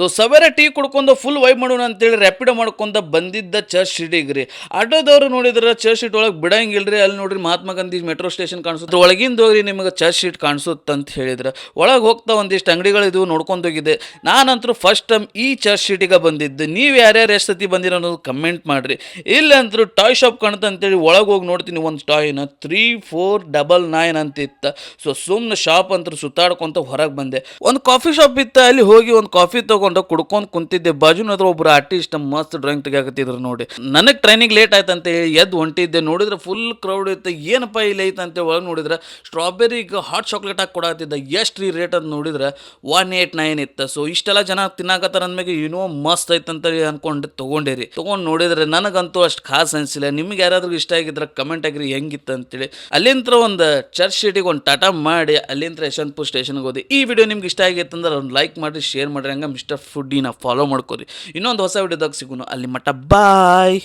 So ಸವೇರೆ tea ಕುಡ್ಕೊಂಡು full vibe ಮಾಡೋಣ ಅಂತೇಳಿ ರ್ಯಾಪಿಡೋ ಮಾಡ್ಕೊಂತ ಬಂದಿದ್ದ ಚರ್ಚ್ ಸ್ಟ್ರೀಟಿಗೆ ರೀ. ಆಟೋದವ್ರು ನೋಡಿದ್ರೆ ಚರ್ಚ್ ಸ್ಟ್ರೀಟ್ ಒಳಗೆ ಬಿಡಂಗಿಲ್ರಿ. ಅಲ್ಲಿ ನೋಡ್ರಿ ಮಹಾತ್ಮ ಗಾಂಧಿ ಮೆಟ್ರೋ ಸ್ಟೇಷನ್ ಕಾಣಿಸುತ್ತೆ, ಒಳಗಿಂದ ಹೋಗ್ರಿ ನಿಮಗೆ ಚರ್ಚ್ ಸ್ಟ್ರೀಟ್ ಕಾಣಿಸುತ್ತೆ ಅಂತ ಹೇಳಿದ್ರೆ ಒಳಗೆ ಹೋಗ್ತಾ ಒಂದಿಷ್ಟು ಅಂಗಡಿಗಳಿದ್ವು ನೋಡ್ಕೊಂಡು ಹೋಗಿದ್ದೆ. ನಾನಂತರೂ ಫಸ್ಟ್ ಟೈಮ್ ಈ ಚರ್ಚ್ ಸ್ಟ್ರೀಟಿಗೆ ಬಂದಿದ್ದೆ. ನೀವು ಯಾರ್ಯಾರು ಎಷ್ಟು ಸತಿ ಬಂದಿರೋ ಅನ್ನೋದು ಕಮೆಂಟ್ ಮಾಡಿರಿ. ಇಲ್ಲಂತರೂ ಟಾಯ್ ಶಾಪ್ ಕಾಣುತ್ತೆ ಅಂತೇಳಿ ಒಳಗೆ ಹೋಗಿ ನೋಡ್ತೀನಿ, ಒಂದು ಟಾಯ್ನ 3499 ಅಂತ ಇತ್ತು. ಸೊ ಸುಮ್ಮನೆ ಶಾಪ್ ಅಂತೂ ಸುತ್ತಾಡ್ಕೊಂತ ಹೊರಗೆ ಬಂದೆ. ಒಂದು ಕಾಫಿ ಶಾಪ್ ಇತ್ತು, ಅಲ್ಲಿ ಹೋಗಿ ಒಂದು ಕಾಫಿ ತೊಗೊಂಡು ಕುಡ್ಕೊಂಡು ಕುಂತಿದ್ದೆ. ಬಾಜುನಾದ್ರು ಒಬ್ರು ಆರ್ಟಿಸ್ಟ್ ಮಸ್ತ್ ಡ್ರಾಯಿಂಗ್ ತೆಗಿಯಾಕತ್ತಿದ್ರು ನೋಡಿ. ನನಗೆ ಟ್ರೈನಿಗೆ ಲೇಟ್ ಆಯ್ತು ಅಂತ ಹೇಳಿ ಎದ್ದು ಹೊಂಟಿದ್ದೆ. ನೋಡಿದ್ರೆ ಫುಲ್ ಕ್ರೌಡ್ ಇತ್ತು. ಏನಪ್ಪ ಇಲ್ಲಿ ಐತೆ ಅಂತೇಳಿ ಒಳಗೆ ನೋಡಿದ್ರೆ ಸ್ಟ್ರಾಬೆರಿಗೆ ಹಾಟ್ ಚಾಕ್ಲೇಟ್ ಹಾಕಿ ಕೊಡತ್ತಿದ್ದ. ಎಷ್ಟು ರೀ ರೇಟ್ ಅಂತ ನೋಡಿದ್ರೆ 189 ಇತ್ತು. ಸೊ ಇಷ್ಟೆಲ್ಲ ಜನ ತಿನ್ನಾಕತ್ತಾರ ಅಂದ್ಮೇಲೆ ಏನೋ ಮಸ್ತ್ ಐತೆ ಅಂತ ಅನ್ಕೊಂಡು ತೊಗೊಂಡೇರಿ. ತೊಗೊಂಡು ನೋಡಿದ್ರೆ ನನಗಂತೂ ಅಷ್ಟು ಖಾಸ್ ಅನಿಸಿಲ್ಲ. ನಿಮ್ಗೆ ಯಾರಾದ್ರೂ ಇಷ್ಟ ಆಗಿದ್ರೆ ಕಮೆಂಟ್ ಆಗಿರಿ ಹೆಂಗಿತ್ತು ಅಂತೇಳಿ. ಅಲ್ಲಿಂದ ಒಂದು ಚರ್ಚ್ ಸಿಟಿಗೆ ಒಂದು ಟಾಟಾ ಮಾಡಿ ಅಲ್ಲಿಂದ ಯಶವಂತಪುರ ಸ್ಟೇಷನ್ಗೆ ಹೋದೆ. ಈ ವಿಡಿಯೋ ನಿಮ್ಗೆ ಇಷ್ಟ ಆಗಿತ್ತು ಅಂದ್ರೆ ಒಂದು ಲೈಕ್ ಮಾಡಿ, ಶೇರ್ ಮಾಡಿರಿ. ಹಂಗೆ ಮಿಸ್ಟರ್ ಫುಡ್ಡಿನ ಫಾಲೋ ಮಾಡ್ಕೋರಿ. ಇನ್ನೊಂದು ಹೊಸ ವಿಡಿಯೋದಾಗ ಸಿಗೋಣ. ಅಲ್ಲಿ ಮಟ್ಟ ಬಾಯ್.